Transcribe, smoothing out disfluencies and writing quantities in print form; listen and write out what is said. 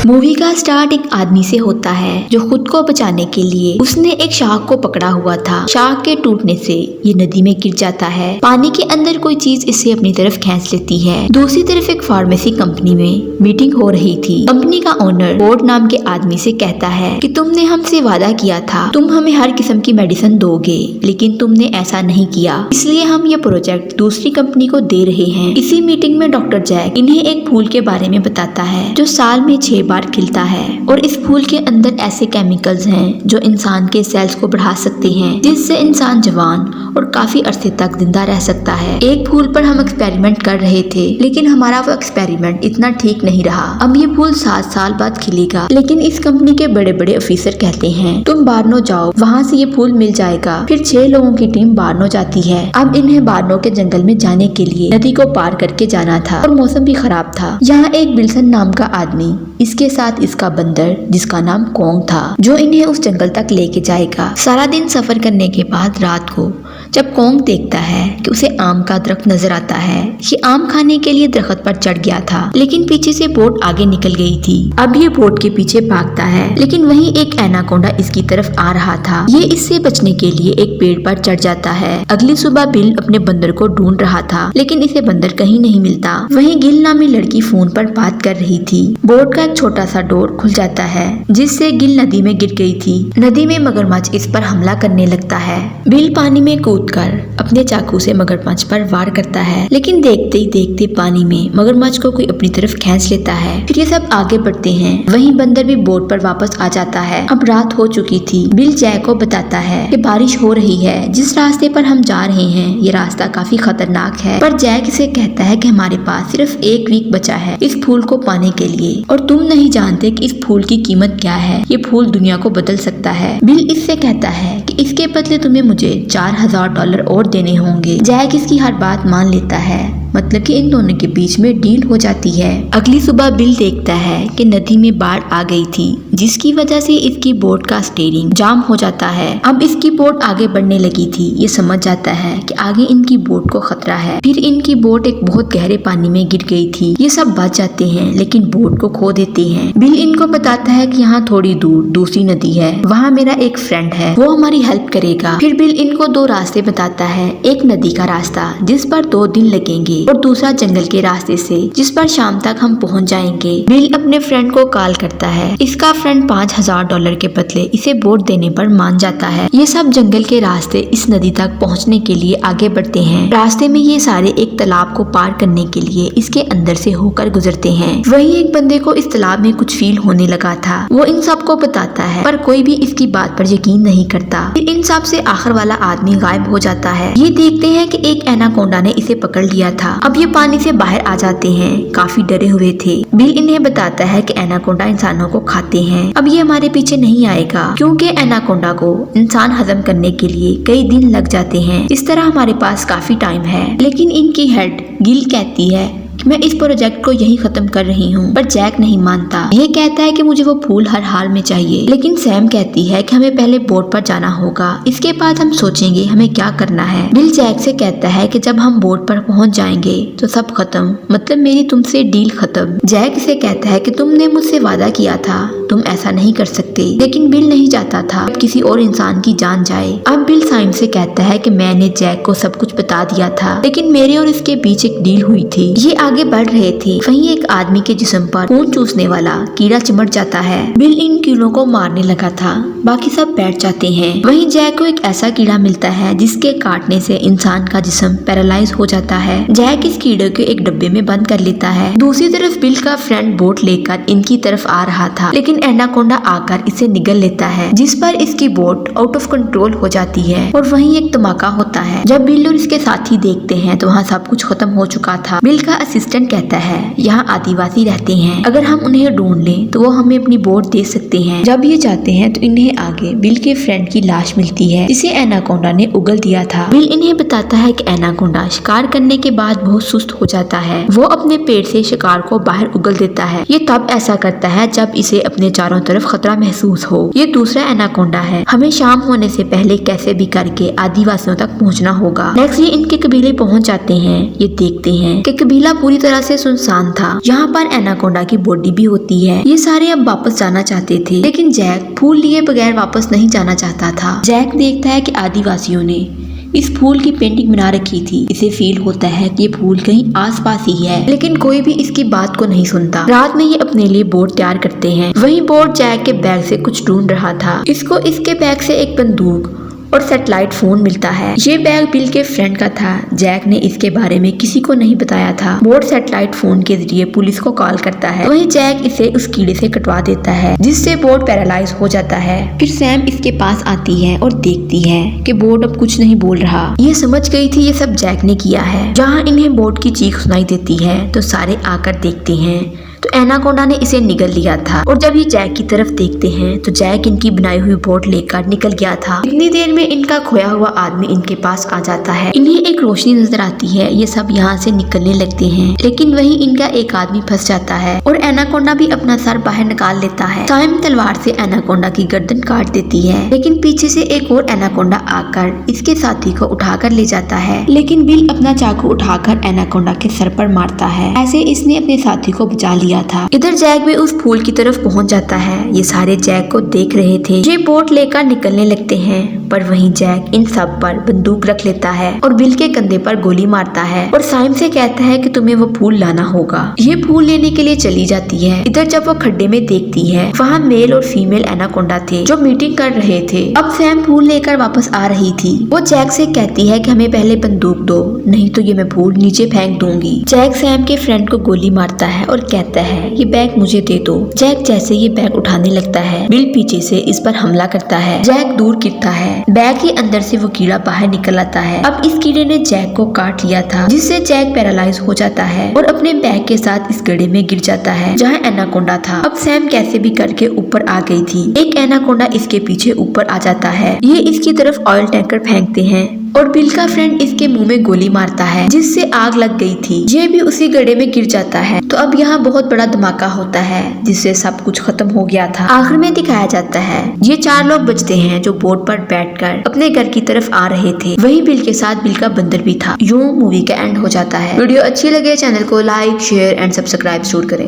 Movie का start एक आदमी से होता है जो खुद को बचाने के लिए उसने एक शार्क को पकड़ा हुआ था। शार्क के टूटने से ये नदी में गिर जाता है। पानी के अंदर कोई चीज इसे अपनी तरफ खींच लेती है। दूसरी तरफ एक फार्मेसी कंपनी में मीटिंग हो रही थी। कंपनी का ओनर बोर्ड नाम के आदमी से कहता है कि तुमने हमसे वादा किया था, तुम हमें हर किस्म की मेडिसिन दोगे, लेकिन तुमने ऐसा नहीं किया, इसलिए हम ये प्रोजेक्ट दूसरी कंपनी को दे रहे हैं। इसी मीटिंग में डॉक्टर जैक इन्हें एक फूल के बारे में बताता है जो साल में 6 बार खिलता है और इस फूल के अंदर ऐसे केमिकल्स हैं जो इंसान के सेल्स को बढ़ा सकते हैं, जिससे इंसान जवान और काफी अरसे तक जिंदा रह सकता है। एक फूल पर हम एक्सपेरिमेंट कर रहे थे, लेकिन हमारा वो एक्सपेरिमेंट इतना ठीक नहीं रहा। अब ये फूल 7 साल बाद खिलेगा, लेकिन इस कंपनी के बड़े बड़े ऑफिसर कहते हैं तुम बार्नो जाओ, वहाँ से ये फूल मिल जाएगा। फिर 6 लोगों की टीम बार्नो जाती है। अब इन्हें बार्नो के जंगल में जाने के लिए नदी को पार करके जाना था और मौसम भी खराब था। यहाँ एक बिल्सन नाम का आदमी, इसके साथ इसका बंदर जिसका नाम कोंग था, जो इन्हें उस जंगल तक लेके जाएगा। सारा दिन सफर करने के बाद रात को जब कोंग देखता है कि उसे आम का दरख्त नजर आता है, ये आम खाने के लिए दरख्त पर चढ़ गया था, लेकिन पीछे से बोट आगे निकल गई थी। अब ये बोट के पीछे भागता है, लेकिन वहीं एक एनाकोंडा इसकी तरफ आ रहा था। ये इससे बचने के लिए एक पेड़ पर चढ़ जाता है। अगली सुबह बिल अपने बंदर को ढूंढ रहा था, लेकिन इसे बंदर कहीं नहीं मिलता। वहीं गिल नामी लड़की फोन पर बात कर रही थी। बोट का एक छोटा सा डोर खुल जाता है, जिससे गिल नदी में गिर गई थी। नदी में मगरमच्छ इस पर हमला करने लगता है। बिल पानी में कर अपने चाकू से मगरमच्छ पर वार करता है, लेकिन देखते ही देखते पानी में मगरमच्छ को कोई अपनी तरफ खींच लेता है। फिर ये सब आगे बढ़ते हैं। वहीं बंदर भी बोट पर वापस आ जाता है। अब रात हो चुकी थी। बिल जैक को बताता है कि बारिश हो रही है, जिस रास्ते पर हम जा रहे हैं ये रास्ता काफी खतरनाक है, पर जैक इसे कहता है कि हमारे पास सिर्फ 1 वीक बचा है इस फूल को पाने के लिए, और तुम नहीं जानते कि इस फूल की कीमत क्या है। ये फूल दुनिया को बदल सकता है। बिल इससे कहता है कि इसके बदले तुम्हें मुझे $4000 और देने होंगे। जैक इसकी हर बात मान लेता है, मतलब कि इन दोनों के बीच में डील हो जाती है। अगली सुबह बिल देखता है कि नदी में बाढ़ आ गई थी, जिसकी वजह से इसकी बोट का स्टीयरिंग जाम हो जाता है। अब इसकी बोट आगे बढ़ने लगी थी। ये समझ जाता है कि आगे इनकी बोट को खतरा है। फिर इनकी बोट एक बहुत गहरे पानी में गिर गई थी। ये सब बच जाते हैं, लेकिन बोट को खो देते हैं। बिल इनको बताता है कि यहाँ थोड़ी दूर दूसरी नदी है, वहाँ मेरा एक फ्रेंड है, वो हमारी हेल्प करेगा। फिर बिल इनको 2 रास्ते बताता है, एक नदी का रास्ता जिस पर 2 दिन लगेंगे और दूसरा जंगल के रास्ते से जिस पर शाम तक हम पहुंच जाएंगे। बिल अपने फ्रेंड को कॉल करता है। इसका फ्रेंड $5000 के बदले इसे बोट देने पर मान जाता है। ये सब जंगल के रास्ते इस नदी तक पहुंचने के लिए आगे बढ़ते हैं। रास्ते में ये सारे एक तालाब को पार करने के लिए इसके अंदर से होकर गुजरते हैं। वहीं एक बंदे को इस तालाब में कुछ फील होने लगा था। वो इन सबको बताता है, पर कोई भी इसकी बात पर यकीन नहीं करता। फिर इन सब से आखिर वाला आदमी गायब हो जाता है। ये देखते हैं कि एक एनाकोंडा ने इसे पकड़ लिया था। अब ये पानी से बाहर आ जाते हैं, काफी डरे हुए थे। बिल इन्हें बताता है कि एनाकोंडा इंसानों को खाते हैं। अब ये हमारे पीछे नहीं आएगा, क्योंकि एनाकोंडा को इंसान हजम करने के लिए कई दिन लग जाते हैं। इस तरह हमारे पास काफी टाइम है। लेकिन इनकी हेड गिल कहती है मैं इस प्रोजेक्ट को यही खत्म कर रही हूँ, पर जैक नहीं मानता। ये कहता है कि मुझे वो फूल हर हाल में चाहिए। लेकिन सैम कहती है कि हमें पहले बोट पर जाना होगा, इसके बाद हम सोचेंगे हमें क्या करना है। बिल जैक से कहता है कि जब हम बोट पर पहुँच जाएंगे तो सब खत्म, मतलब मेरी तुमसे डील खत्म। जैक इसे कहता है कि तुमने मुझसे वादा किया था, तुम ऐसा नहीं कर सकते। लेकिन बिल नहीं चाहता था किसी और इंसान की जान जाए। अब बिल साइम से कहता है कि मैंने जैक को सब कुछ बता दिया था, लेकिन मेरे और इसके बीच एक डील हुई थी। ये आगे बढ़ रहे थे। वहीं एक आदमी के जिस्म पर खून चूसने वाला कीड़ा चिमट जाता है। बिल इन कीड़ों को मारने लगा था, बाकी सब बैठ जाते हैं। वहीं जैक को एक ऐसा कीड़ा मिलता है जिसके काटने से इंसान का जिस्म पैरालाइज हो जाता है। जैक इस कीड़े को एक डब्बे में बंद कर लेता है। दूसरी तरफ बिल का फ्रेंड बोट लेकर इनकी तरफ आ रहा था, लेकिन एनाकोंडा आकर इसे निगल लेता है, जिस पर इसकी बोट आउट ऑफ कंट्रोल हो जाती है। और वहीं एक धमाका होता है। जब बिल और इसके साथी देखते हैं तो वहाँ सब कुछ खत्म हो चुका था। बिल का असिस्टेंट कहता है यहाँ आदिवासी रहते हैं, अगर हम उन्हें ढूंढ लें तो वो हमें अपनी बोट दे सकते हैं। जब ये जाते हैं तो इन्हें आगे बिल के फ्रेंड की लाश मिलती है, जिसे एनाकोंडा ने उगल दिया था। बिल इन्हें बताता है कि एनाकोंडा शिकार करने के बाद बहुत सुस्त हो जाता है। वो अपने पेट से शिकार को बाहर उगल देता है। ये तब ऐसा करता है जब इसे अपने चारों तरफ खतरा महसूस हो। ये दूसरा एनाकोंडा है। हमें शाम होने से पहले कैसे भी करके आदिवासियों तक पहुंचना होगा। नेक्स्ट ये इनके कबीले पहुंच जाते हैं। ये देखते हैं कि कबीला पूरी तरह से सुनसान था। यहाँ पर एनाकोंडा की बॉडी भी होती है। ये सारे अब वापस जाना चाहते थे, लेकिन जैक फूल लिए बगैर वापस नहीं जाना चाहता था। जैक देखता है कि आदिवासियों ने इस फूल की पेंटिंग बना रखी थी। इसे फील होता है कि ये फूल कहीं आसपास ही है, लेकिन कोई भी इसकी बात को नहीं सुनता। रात में ये अपने लिए बोट तैयार करते हैं। वहीं बोट जैक के बैग से कुछ ढूंढ रहा था। इसको इसके बैग से एक बंदूक और सैटेलाइट फोन मिलता है। ये बैग बिल के फ्रेंड का था। जैक ने इसके बारे में किसी को नहीं बताया था। बोट सैटेलाइट फोन के जरिए पुलिस को कॉल करता है। वहीं जैक इसे उस कीड़े से कटवा देता है, जिससे बोट पैरालाइज हो जाता है। फिर सैम इसके पास आती है और देखती है कि बोट अब कुछ नहीं बोल रहा। ये समझ गई थी ये सब जैक ने किया है। जहाँ इन्हें बोट की चीख सुनाई देती है तो सारे आकर देखते हैं तो एनाकोंडा ने इसे निगल लिया था। और जब ये जैक की तरफ देखते हैं तो जैक इनकी बनाई हुई बोट लेकर निकल गया था। इतनी देर में इनका खोया हुआ आदमी इनके पास आ जाता है। इन्हें एक रोशनी नजर आती है। ये सब यहाँ से निकलने लगते हैं, लेकिन वहीं इनका एक आदमी फंस जाता है और एनाकोंडा भी अपना सर बाहर निकाल लेता है। टाइम तलवार से एनाकोंडा की गर्दन काट देती है, लेकिन पीछे से एक और एनाकोंडा आकर इसके साथी को उठाकर ले जाता है। लेकिन बिल अपना चाकू उठाकर एनाकोंडा के सर पर मारता है। ऐसे इसने अपने साथी को बचा लिया था। इधर जैक भी उस फूल की तरफ पहुंच जाता है। ये सारे जैक को देख रहे थे। ये बोट लेकर निकलने लगते हैं, पर वहीं जैक इन सब पर बंदूक रख लेता है और बिल के कंधे पर गोली मारता है और साइम से कहता है कि तुम्हें वो फूल लाना होगा। ये फूल लेने के लिए चली जाती है। इधर जब वो खड्डे में देखती है, वहाँ मेल और फीमेल एनाकोंडा थे जो मीटिंग कर रहे थे। अब सैम फूल लेकर वापस आ रही थी। वो जैक से कहती है कि हमें पहले बंदूक दो, नहीं तो ये मैं फूल नीचे फेंक दूंगी। जैक सैम के फ्रेंड को गोली मारता है और कहता है ये बैग मुझे दे दो। जैक जैसे ये बैग उठाने लगता है, बिल पीछे से इस पर हमला करता है। जैक दूर गिरता है। बैग के अंदर से वो कीड़ा बाहर निकल आता है। अब इस कीड़े ने जैक को काट लिया था, जिससे जैक पैरालाइज हो जाता है और अपने बैग के साथ इस गड्ढे में गिर जाता है जहाँ एनाकोंडा था। अब सैम कैसे भी करके ऊपर आ गई थी। एक एनाकोंडा इसके पीछे ऊपर आ जाता है। ये इसकी तरफ ऑयल टैंकर फेंकते हैं और बिल का फ्रेंड इसके मुंह में गोली मारता है, जिससे आग लग गई थी। ये भी उसी गड्ढे में गिर जाता है। तो अब यहाँ बहुत बड़ा धमाका होता है, जिससे सब कुछ खत्म हो गया था। आखिर में दिखाया जाता है ये 4 लोग बचते हैं जो बोट पर बैठकर अपने घर की तरफ आ रहे थे। वही बिल के साथ बिल का बंदर भी था। यूं मूवी का एंड हो जाता है। वीडियो अच्छी लगे चैनल को लाइक, शेयर एंड सब्सक्राइब जरूर करें।